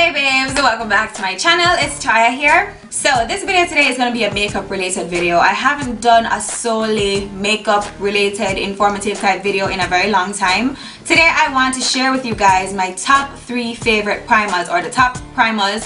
Hey babes, welcome back to my channel. It's Toya here. So this video today is going to be a makeup related video. I haven't done a solely makeup related informative type video in a very long time. Today I want to share with you guys my top 3 favorite primers, or the top 3 primers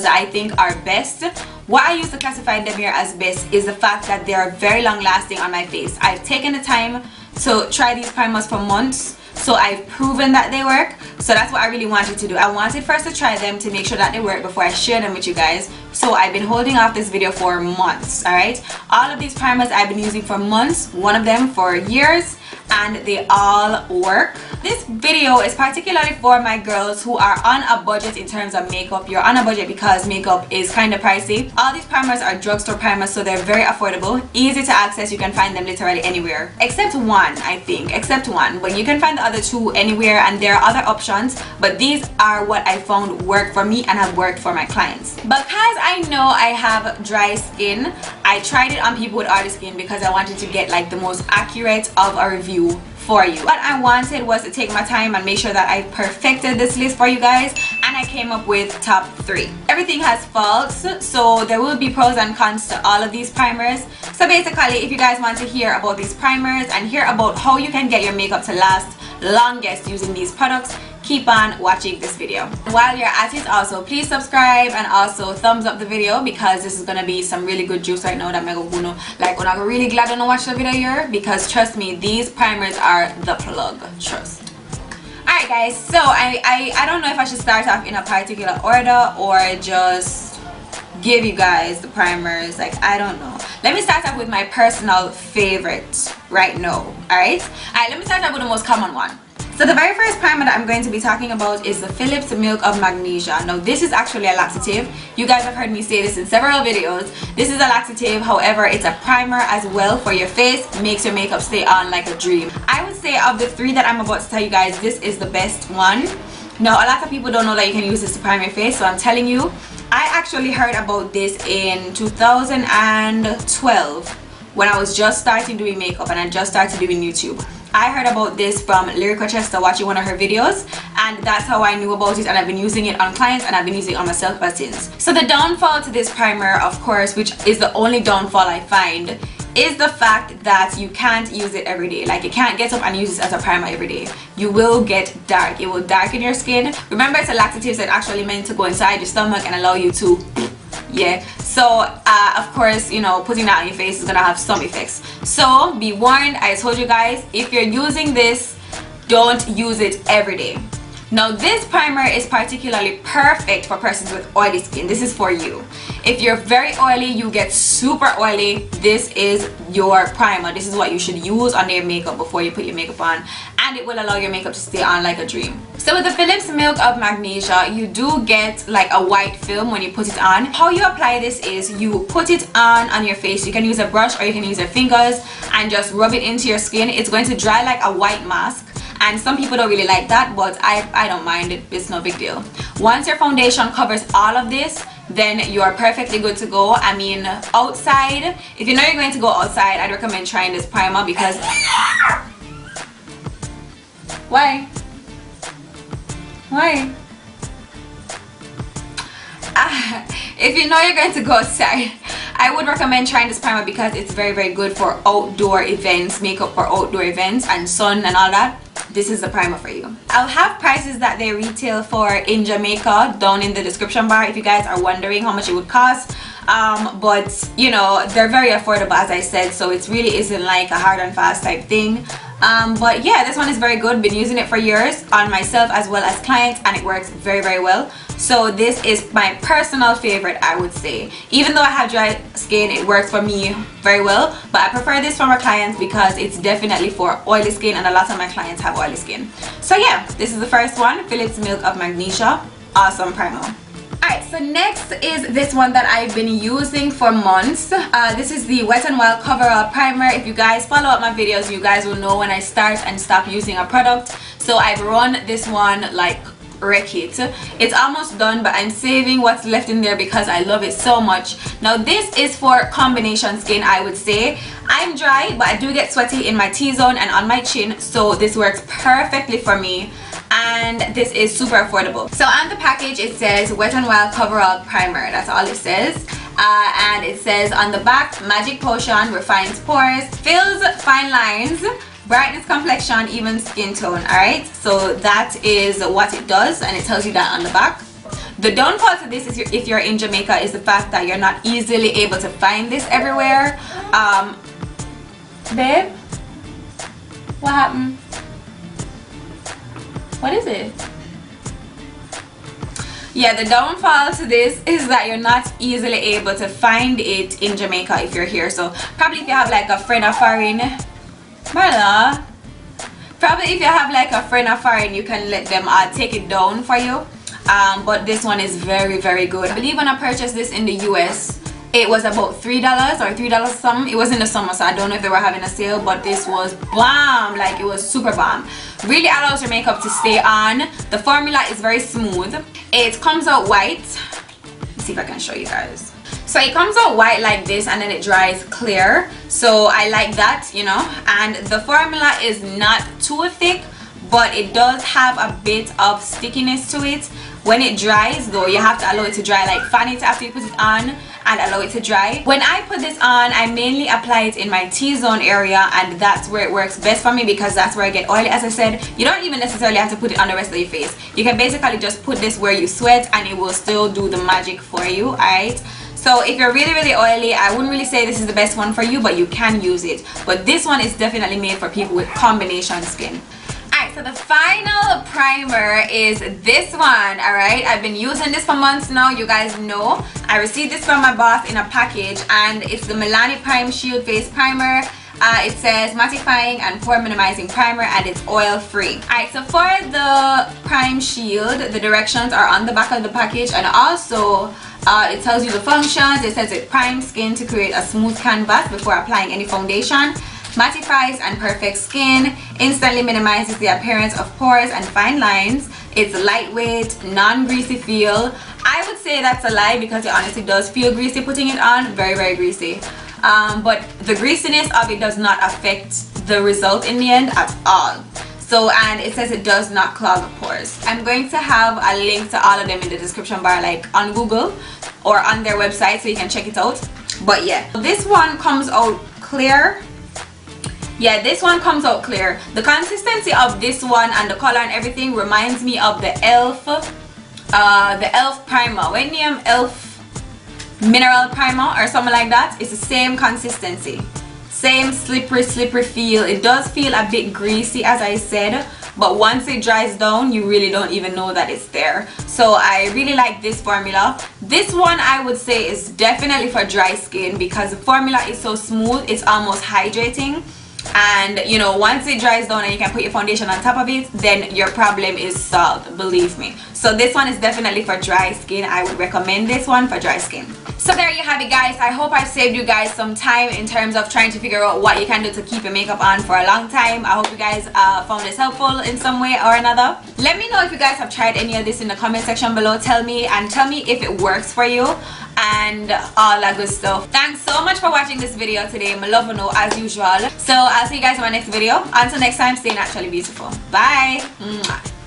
that I think are best. What I use to classify them here as best is the fact that they are very long lasting on my face. I've taken the time to try these primers for months, so I've proven that they work. So that's what I really wanted to do. I wanted first to try them to make sure that they work before I share them with you guys. So I've been holding off this video for months. Alright, all of these primers I've been using for months, one of them for years, and they all work. This video is particularly for my girls who are on a budget in terms of makeup. You're on a budget because makeup is kind of pricey. All these primers are drugstore primers, so they're very affordable, easy to access. You can find them literally anywhere except one, I think, except one, but you can find the other 2 anywhere, and there are other options, but these are what I found work for me and have worked for my clients. Because I know I have dry skin, I tried it on people with oily skin because I wanted to get like the most accurate of a review for you. What I wanted was to take my time and make sure that I perfected this list for you guys, and I came up with top 3. Everything has faults, so there will be pros and cons to all of these primers. So basically, if you guys want to hear about these primers and hear about how you can get your makeup to last longest using these products, keep on watching this video. While you're at it, also please subscribe and also thumbs up the video, because this is gonna be some really good juice right now that I'm gonna like. I'm really glad I don't watch the video here, because trust me, these primers are the plug. Trust. Alright guys, so I don't know if I should start off in a particular order or just give you guys the primers. Like, I don't know. Let me start off with my personal favorite right now. Alright, let me start off with the most common one. So the very first primer that I'm going to be talking about is the Philip's Milk of Magnesia. Now this is actually a laxative. You guys have heard me say this in several videos. This is a laxative, however it's a primer as well for your face. Makes your makeup stay on like a dream. I would say of the 3 that I'm about to tell you guys, this is the best one. Now a lot of people don't know that you can use this to prime your face, so I'm telling you. I actually heard about this in 2012 when I was just starting doing makeup and I just started doing YouTube. I heard about this from Lyrica Chester watching one of her videos, and that's how I knew about it, and I've been using it on clients and I've been using it on myself ever since. So the downfall to this primer, of course, which is the only downfall I find, is the fact that you can't use it every day. Like, you can't get up and use this as a primer every day. You will get dark. It will darken your skin. Remember, it's a laxative that's actually meant to go inside your stomach and allow you to, yeah. So of course, you know, putting that on your face is gonna have some effects. So be warned, I told you guys, if you're using this, don't use it every day. Now this primer is particularly perfect for persons with oily skin. This is for you. If you're very oily, you get super oily, this is your primer. This is what you should use on your makeup before you put your makeup on, and it will allow your makeup to stay on like a dream. So with the Philip's Milk of Magnesia, you do get like a white film when you put it on. How you apply this is you put it on your face. You can use a brush or you can use your fingers and just rub it into your skin. It's going to dry like a white mask, and some people don't really like that, but I don't mind it. It's no big deal. Once your foundation covers all of this, then you are perfectly good to go. I mean, outside, if you know you're going to go outside, I'd recommend trying this primer because why if you know you're going to go outside, I would recommend trying this primer because it's very, very good for outdoor events, makeup for outdoor events and sun and all that. This is the primer for you. I'll have prices that they retail for in Jamaica down in the description bar if you guys are wondering how much it would cost. But you know, they're very affordable, as I said, so it really isn't like a hard and fast type thing. But yeah, this one is very good. Been using it for years on myself as well as clients, and it works very, very well. So this is my personal favorite, I would say. Even though I have dry skin, it works for me very well, but I prefer this for my clients because it's definitely for oily skin, and a lot of my clients have oily skin. So yeah, this is the first one, Philip's Milk of Magnesia. Awesome primer. Alright, so next is this one that I've been using for months. This is the Wet n Wild Cover Up Primer. If you guys follow up my videos, you guys will know when I start and stop using a product. So I've run this one like wreck it. It's almost done, but I'm saving what's left in there because I love it so much. Now this is for combination skin, I would say. I'm dry, but I do get sweaty in my T-zone and on my chin, so this works perfectly for me. and this is super affordable. So on the package it says Wet n Wild Coverall Primer. That's all it says. And it says on the back, magic potion, refines pores, fills fine lines, brightens complexion, even skin tone. Alright, so that is what it does, and it tells you that on the back. The downfall to this is if you're in Jamaica is the fact that you're not easily able to find this everywhere. Babe, what happened? What is it? Yeah, the downfall to this is that you're not easily able to find it in Jamaica if you're here. So probably if you have like a friend or foreign, Marla, probably if you have like a friend or foreign, you can let them take it down for you. But this one is very, very good. I believe when I purchased this in the US, it was about $3 or $3 something. It was in the summer, so I don't know if they were having a sale, but this was bomb. Like, it was super bomb. Really allows your makeup to stay on. The formula is very smooth. It comes out white. Let's see if I can show you guys. So it comes out white like this, and then it dries clear. So I like that, you know. And the formula is not too thick, but it does have a bit of stickiness to it. When it dries though, you have to allow it to dry, like fan it after you put it on and allow it to dry. When I put this on, I mainly apply it in my T-zone area, and that's where it works best for me because that's where I get oily. As I said, you don't even necessarily have to put it on the rest of your face. You can basically just put this where you sweat and it will still do the magic for you. Alright, so if you're really, really oily, I wouldn't really say this is the best one for you, but you can use it. But this one is definitely made for people with combination skin. So the final primer is this one. Alright, I've been using this for months now. You guys know I received this from my boss in a package, and it's the Milani Prime Shield Face Primer. It says mattifying and pore minimizing primer, and it's oil free. Alright, so for the Prime Shield, the directions are on the back of the package, and also it tells you the functions. It says it primes skin to create a smooth canvas before applying any foundation, mattifies and perfects skin, instantly minimizes the appearance of pores and fine lines. It's lightweight, non-greasy feel. I would say that's a lie because it honestly does feel greasy putting it on, very, very greasy. But the greasiness of it does not affect the result in the end at all. So, and it says it does not clog pores. I'm going to have a link to all of them in the description bar, like on Google or on their website, so you can check it out. But yeah, this one comes out clear. Yeah, this one comes out clear. The consistency of this one and the color and everything reminds me of the e.l.f. primer. When name e.l.f. mineral primer or something like that, it's the same consistency, same slippery feel. It does feel a bit greasy, as I said, but once it dries down, you really don't even know that it's there. So I really like this formula. This one I would say is definitely for dry skin because the formula is so smooth, it's almost hydrating. And you know, once it dries down and you can put your foundation on top of it, then your problem is solved, believe me. So this one is definitely for dry skin. I would recommend this one for dry skin. So there you have it, guys. I hope I've saved you guys some time in terms of trying to figure out what you can do to keep your makeup on for a long time. I hope you guys found this helpful in some way or another. Let me know if you guys have tried any of this in the comment section below. Tell me if it works for you and all that good stuff. Thanks so much for watching this video today. My love you know, as usual. So I'll see you guys in my next video. Until next time, stay naturally beautiful. Bye. Mwah.